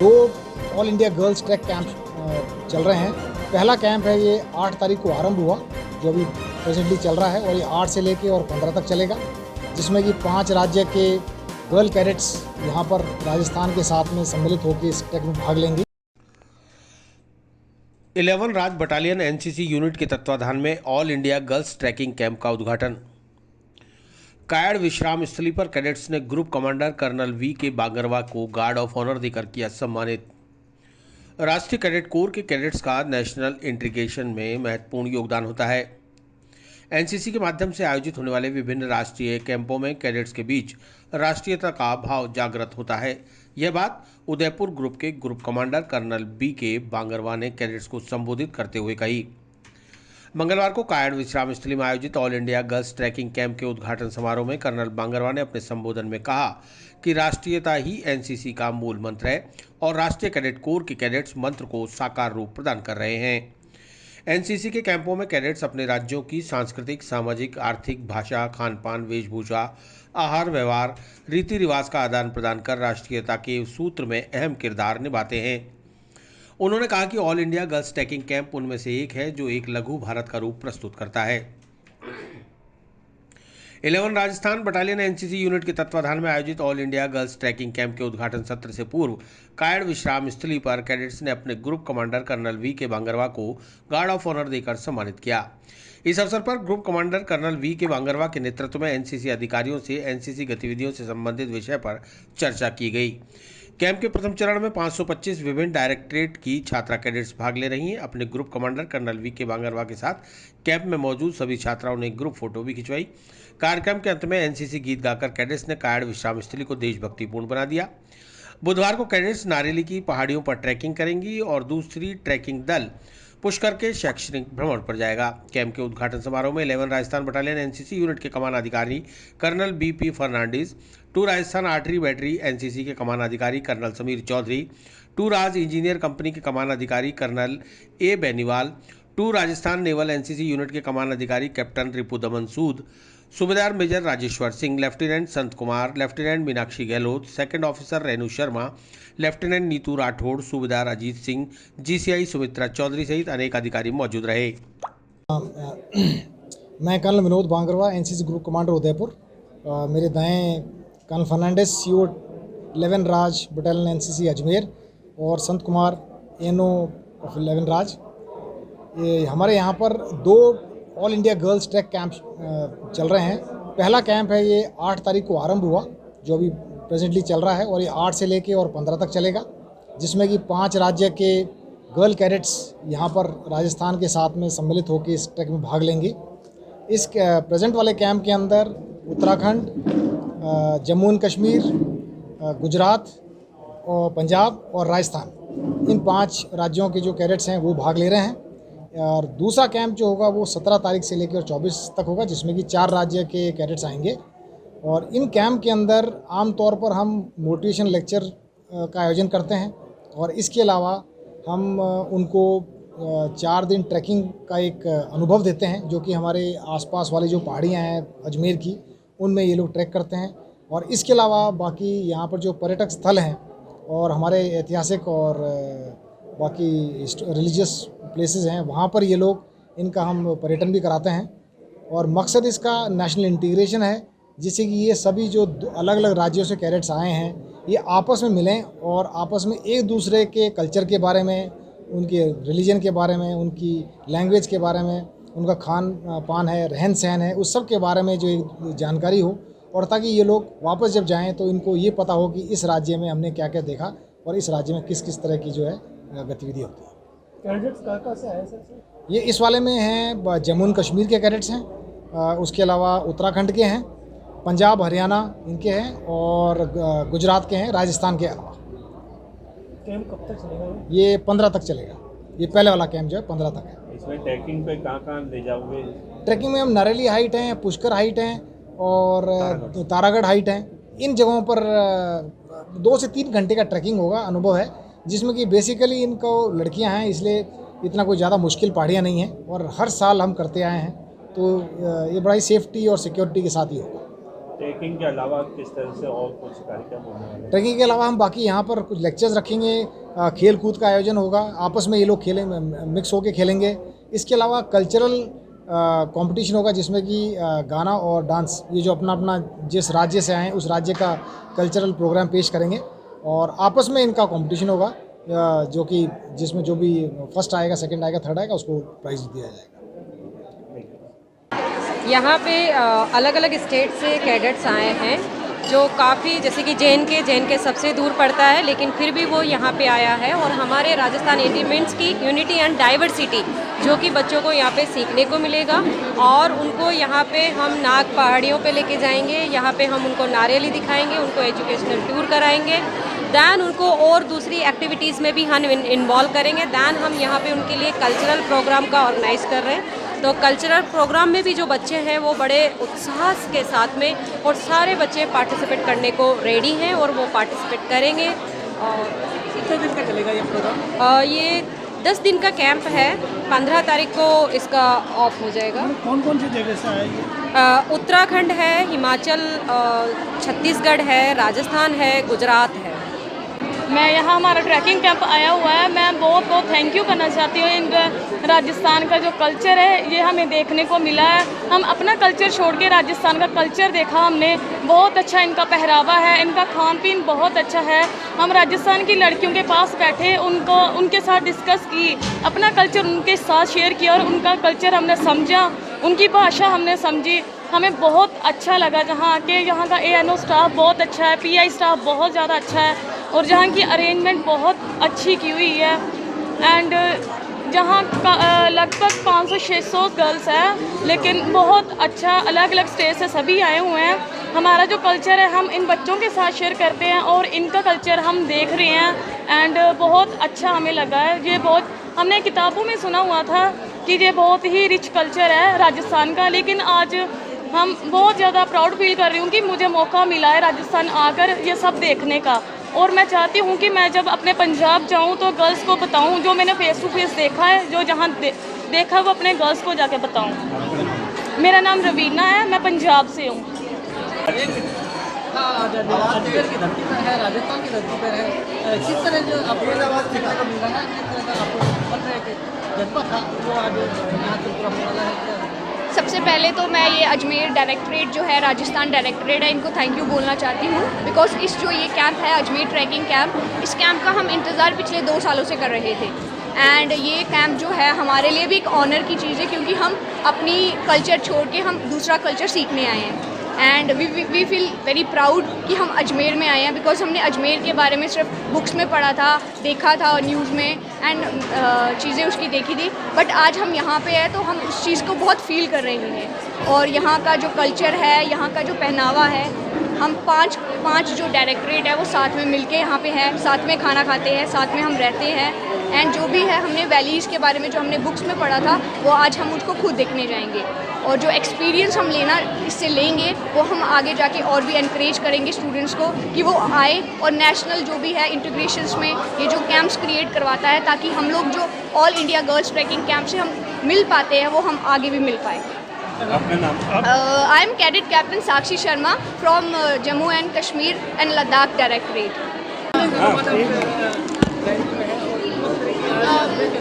दो all India girls track camp चल रहे हैं। पहला कैंप है, ये 8 तारीख को आरंभ हुआ, जो अभी प्रेजेंटली चल रहा है, और ये 8 से लेके और 15 तक चलेगा, जिसमें कि 5 राज्य के गर्ल कैडेट्स यहाँ पर राजस्थान के साथ में सम्मिलित होकर इस ट्रैक में भाग लेंगे। 11 राज बटालियन एनसीसी यूनिट के तत्वाधान में all India girls trekking camp का उद्घाटन। कायड़ विश्राम स्थली पर कैडेट्स ने ग्रुप कमांडर कर्नल वी के बांगरवा को गार्ड ऑफ ऑनर देकर किया सम्मानित। राष्ट्रीय कैडेट कोर के कैडेट्स का नेशनल इंटीग्रेशन में महत्वपूर्ण योगदान होता है। एनसीसी के माध्यम से आयोजित होने वाले विभिन्न राष्ट्रीय कैंपों में कैडेट्स के बीच राष्ट्रीयता का भाव जागृत होता है। यह बात उदयपुर ग्रुप के ग्रुप कमांडर कर्नल बी के बांगरवा ने कैडेट्स को संबोधित करते हुए कही। मंगलवार को कायड़ विश्राम स्थली में आयोजित all India girls trekking camp के उद्घाटन समारोह में कर्नल बांगरवा ने अपने संबोधन में कहा कि राष्ट्रीयता ही एनसीसी का मूल मंत्र है और राष्ट्रीय कैडेट कोर के कैडेट्स मंत्र को साकार रूप प्रदान कर रहे हैं। एनसीसी के कैंपों में कैडेट्स अपने राज्यों की सांस्कृतिक, सामाजिक, आर्थिक, भाषा, खान पान, वेशभूषा, आहार व्यवहार, रीति रिवाज का आदान प्रदान कर राष्ट्रीयता के सूत्र में अहम किरदार निभाते हैं। उन्होंने कहा कि all India girls trekking camp उनमें से एक है जो एक लघु भारत का रूप प्रस्तुत करता है। 11 राजस्थान बटालियन एनसीसी यूनिट के तत्वाधान में आयोजित all India girls trekking camp के उद्घाटन सत्र से पूर्व कायड़ विश्राम स्थली पर कैडेट्स ने अपने ग्रुप कमांडर कर्नल वी के बांगरवा को गार्ड ऑफ ऑनर देकर सम्मानित किया। इस अवसर पर ग्रुप कमांडर कर्नल वी के बांगरवा के नेतृत्व में एनसीसी अधिकारियों से एनसीसी गतिविधियों से संबंधित विषय पर चर्चा की गई। कैंप के प्रथम चरण में 525 विभिन्न डायरेक्टरेट की छात्रा कैडेट्स भाग ले रही हैं। अपने ग्रुप कमांडर कर्नल वी के बांगरवा के साथ कैंप में मौजूद सभी छात्राओं ने ग्रुप फोटो भी खिंचवाई। कार्यक्रम के अंत में एनसीसी गीत गाकर कैडेट्स ने कायड़ विश्राम स्थली को देशभक्तिपूर्ण बना दिया। बुधवार को कैडेट्स नारेली की पहाड़ियों पर ट्रैकिंग करेंगी और दूसरी ट्रैकिंग दल पुष्कर के शैक्षणिक भ्रमण पर जाएगा। कैंप के उद्घाटन समारोह में 11 राजस्थान बटालियन एनसीसी यूनिट के कमान अधिकारी colonel BP Fernandes, 2 Rajasthan artillery battery NCC के कमान अधिकारी colonel Sameer Chaudhary, 2 Raj engineer company के कमान अधिकारी colonel A Beniwal, 2 Rajasthan naval NCC unit के कमान अधिकारी कैप्टन रिपु दमन सूद, सूबेदार major Rajeshwar Singh, lieutenant Sant Kumar, lieutenant Meenakshi Gehlot, second officer Renu Sharma, lieutenant Neetu Rathore, subedar Ajit Singh, GCI Sumitra Chaudhary सहित अनेक अधिकारी मौजूद रहे। मैं colonel Vinod Bangarwa, NCC group commander Udaipur. मेरे दाएं colonel Fernandes, CO 11 Raj battalion NCC Ajmer, और संत कुमार, एनओ ऑफ 11 राज। ये हमारे यहाँ पर 2 all India girls track camp चल रहे हैं। पहला कैंप है, ये 8 तारीख को आरंभ हुआ, जो अभी प्रेजेंटली चल रहा है, और ये 8 से लेके और 15 तक चलेगा, जिसमें कि 5 राज्य के गर्ल कैडेट्स यहाँ पर राजस्थान के साथ में सम्मिलित होकर इस ट्रैक में भाग लेंगी। इस प्रेजेंट वाले कैंप के अंदर उत्तराखंड, जम्मू एंड कश्मीर, गुजरात और पंजाब और राजस्थान, इन 5 राज्यों के जो कैडेट्स हैं वो भाग ले रहे हैं। और दूसरा कैंप जो होगा वो 17 तारीख से लेकर 24 तक होगा, जिसमें कि 4 राज्य के कैडेट्स आएंगे। और इन कैंप के अंदर आमतौर पर हम मोटिवेशन लेक्चर का आयोजन करते हैं, और इसके अलावा हम उनको 4 दिन ट्रैकिंग का एक अनुभव देते हैं, जो कि हमारे आसपास वाली जो पहाड़ियाँ हैं अजमेर की, उनमें ये लोग ट्रैक करते हैं। और इसके अलावा बाकी यहाँ पर जो पर्यटक स्थल हैं और हमारे ऐतिहासिक और बाकी रिलीजियस प्लेसेस हैं, वहाँ पर ये लोग इनका हम पर्यटन भी कराते हैं। और मकसद इसका नेशनल इंटीग्रेशन है, जिससे कि ये सभी जो अलग अलग राज्यों से कैडेट्स आए हैं ये आपस में मिलें और आपस में एक दूसरे के कल्चर के बारे में, उनके रिलीजन के बारे में, उनकी लैंग्वेज के बारे में, उनका खान पान है, रहन सहन है, उस सब के बारे में जो एक जानकारी हो, और ताकि ये लोग वापस जब जाएं तो इनको ये पता हो कि इस राज्य में हमने क्या क्या देखा और इस राज्य में किस किस तरह की जो है गतिविधि होती है। कैडेट्स कहाँ से आए सर? ये इस वाले में हैं जम्मू एंड कश्मीर के कैडेट्स हैं, उसके अलावा उत्तराखंड के हैं, पंजाब हरियाणा इनके हैं, और गुजरात के हैं, राजस्थान के अलावा। कैंप कब तक चलेगा? ये 15 तक चलेगा। ये पहले वाला कैंप जो है 15 तक है। इसमें ट्रैकिंग पे कहाँ ले जाओगे? ट्रैकिंग में हम नारेली हाइट हैं, पुष्कर हाइट हैं और तारागढ़ हाइट हैं। इन जगहों पर 2 से 3 घंटे का ट्रैकिंग होगा, अनुभव है, जिसमें कि बेसिकली इनको लड़कियां हैं, इसलिए इतना कोई ज़्यादा मुश्किल पहाड़ियाँ नहीं हैं, और हर साल हम करते आए हैं, तो ये बड़ा ही सेफ्टी और सिक्योरिटी के साथ ही होगा। ट्रैकिंग के अलावा किस तरह से और कुछ कार्यक्रम होने वाले हैं? ट्रैकिंग के अलावा हम बाकी यहाँ पर कुछ लेक्चर्स रखेंगे, खेल कूद का आयोजन होगा, आपस में ये लोग खेलेंगे, मिक्स होके खेलेंगे। इसके अलावा कल्चरल कंपटीशन होगा जिसमें कि गाना और डांस, ये जो अपना अपना जिस राज्य से आए हैं उस राज्य का कल्चरल प्रोग्राम पेश करेंगे और आपस में इनका कंपटीशन होगा, जो कि जिसमें जो भी फर्स्ट आएगा, सेकंड आएगा, थर्ड आएगा उसको प्राइज़ दिया जाएगा। यहाँ पे अलग अलग स्टेट से कैडेट्स आए हैं जो काफ़ी, जैसे कि जे.एन.के सबसे दूर पड़ता है, लेकिन फिर भी वो यहाँ पे आया है और हमारे राजस्थान एलिमेंट्स की यूनिटी एंड डाइवर्सिटी जो कि बच्चों को यहाँ पे सीखने को मिलेगा। और उनको यहाँ पे हम नाग पहाड़ियों पे लेके जाएंगे, यहाँ पे हम उनको नारियली दिखाएंगे, उनको एजुकेशनल टूर कराएंगे, दैन उनको और दूसरी एक्टिविटीज़ में भी हम इन्वॉल्व करेंगे। दैन हम यहाँ पे उनके लिए कल्चरल प्रोग्राम का ऑर्गेनाइज कर रहे हैं। तो कल्चरल प्रोग्राम में भी जो बच्चे हैं वो बड़े उत्साह के साथ में, और सारे बच्चे पार्टिसिपेट करने को रेडी हैं और वो पार्टिसिपेट करेंगे। और कितने दिन का चलेगा ये प्रोग्राम? ये 10 दिन का कैंप है, 15 तारीख को इसका ऑफ हो जाएगा। कौन कौन सी जगह से आएगी? उत्तराखंड है, हिमाचल, छत्तीसगढ़ है, राजस्थान है, गुजरात है। मैं यहाँ, हमारा ट्रैकिंग कैंप आया हुआ है, मैं बहुत बहुत थैंक यू करना चाहती हूँ। इन राजस्थान का जो कल्चर है ये हमें देखने को मिला है। हम अपना कल्चर छोड़ के राजस्थान का कल्चर देखा हमने, बहुत अच्छा इनका पहरावा है, इनका खान पीन बहुत अच्छा है। हम राजस्थान की लड़कियों के पास बैठे, उनके साथ डिस्कस की, अपना कल्चर उनके साथ शेयर किया और उनका कल्चर हमने समझा, उनकी भाषा हमने समझी। हमें बहुत अच्छा लगा जहाँ आके। यहाँ का ANO स्टाफ बहुत अच्छा है, PI स्टाफ बहुत ज़्यादा अच्छा है और जहाँ की अरेंजमेंट बहुत अच्छी की हुई है। एंड जहाँ का लगभग 500-600 गर्ल्स है, लेकिन बहुत अच्छा, अलग अलग स्टेट से सभी आए हुए हैं। हमारा जो कल्चर है हम इन बच्चों के साथ शेयर करते हैं और इनका कल्चर हम देख रहे हैं एंड बहुत अच्छा हमें लगा है। ये बहुत, हमने किताबों में सुना हुआ था कि ये बहुत ही रिच कल्चर है राजस्थान का, लेकिन आज हम बहुत ज़्यादा प्राउड फील कर रही हूँ कि मुझे मौका मिला है राजस्थान आकर ये सब देखने का। और मैं चाहती हूँ कि मैं जब अपने पंजाब जाऊँ तो गर्ल्स को बताऊँ जो मैंने फेस टू फेस देखा है, जो जहाँ देखा वो अपने गर्ल्स को जाके बताऊँ। मेरा नाम रवीना है, मैं पंजाब से हूँ। अजमेर की धरती पर है, राजस्थान की धरती पर है, किस तरह जो आपको सीखने को मिल रहा है, किस तरह का आपको बन रहा है कि जज्बा था वो आज यहाँ से पूरा होने वाला है? सबसे पहले तो मैं ये अजमेर डायरेक्टरेट जो है, राजस्थान डायरेक्टरेट है, इनको थैंक यू बोलना चाहती हूँ। बिकॉज इस जो ये कैंप है अजमेर ट्रैकिंग कैंप, इस कैंप का हम इंतज़ार पिछले 2 सालों से कर रहे थे। एंड ये कैंप जो है हमारे लिए भी एक ऑनर की चीज़ है, क्योंकि हम अपनी कल्चर छोड़ के हम दूसरा कल्चर सीखने आए हैं। And we feel very proud कि हम अजमेर में आए हैं, बिकॉज हमने अजमेर के बारे में सिर्फ बुक्स में पढ़ा था, देखा था न्यूज़ में एंड चीज़ें उसकी देखी थी, बट आज हम यहाँ पे हैं तो हम उस चीज़ को बहुत फील कर रहे हैं। और यहाँ का जो कल्चर है, यहाँ का जो पहनावा है, हम पाँच जो डायरेक्टरेट है वो साथ में मिलके यहाँ पे है, साथ में खाना खाते हैं, साथ में हम रहते हैं। एंड जो भी है हमने वैलीज़ के बारे में जो हमने बुक्स में पढ़ा था वो आज हम उसको खुद देखने जाएंगे, और जो एक्सपीरियंस हम इससे लेंगे वो हम आगे जाके और भी एनकरेज करेंगे स्टूडेंट्स को कि वो आए और नेशनल जो भी है इंटीग्रेशंस में ये जो कैंप्स क्रिएट करवाता है, ताकि हम लोग जो all India girls trekking camp से हम मिल पाते हैं वो हम आगे भी मिल पाए। I am cadet captain Sakshi Sharma from Jammu and Kashmir and Ladakh directorate.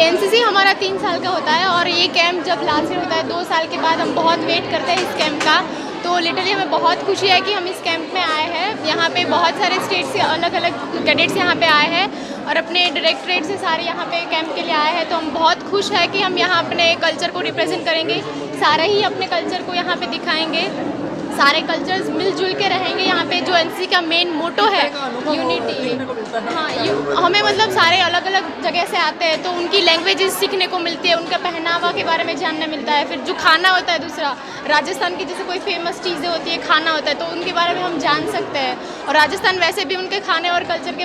NCC हमारा 3 साल का होता है और ये कैंप जब लास्ट ईयर होता है 2 साल के बाद हम बहुत वेट करते हैं इस कैंप का। तो लिटरली हमें बहुत खुशी है कि हम इस कैंप में आए हैं। यहाँ पे बहुत सारे स्टेट से अलग अलग कैडेट्स यहाँ पे आए हैं और अपने डायरेक्टरेट से सारे यहाँ पे कैंप के लिए आए हैं। तो हम बहुत खुश है कि हम यहाँ अपने कल्चर को रिप्रेजेंट करेंगे, सारे ही अपने कल्चर को यहाँ पे दिखाएंगे, सारे कल्चर्स मिलजुल के रहेंगे। यहाँ पे जो एनसीसी का मेन मोटो है यूनिटी। हाँ, हमें मतलब सारे अलग अलग जगह से आते हैं तो उनकी लैंग्वेजेस सीखने को मिलती है, उनका पहनावा के बारे में जानने मिलता है। फिर जो खाना होता है, दूसरा राजस्थान की जैसे कोई फेमस चीज़ें होती है, खाना होता है, तो उनके बारे में हम जान सकते हैं। और राजस्थान वैसे भी उनके खाने और कल्चर के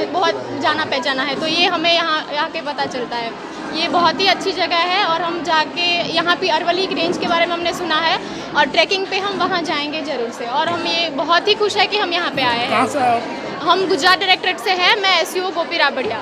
बहुत जाना पहचाना है, तो ये हमें यहाँ के पता चलता है। ये बहुत ही अच्छी जगह है और हम जाके यहाँ पे अरवली की रेंज के बारे में हमने सुना है और ट्रैकिंग पे हम वहाँ जाएंगे ज़रूर से। और हम ये बहुत ही खुश है कि हम यहाँ पे आए हैं। हम गुजरात डायरेक्टरेट से हैं, मैं SEO गोपी राबड़िया।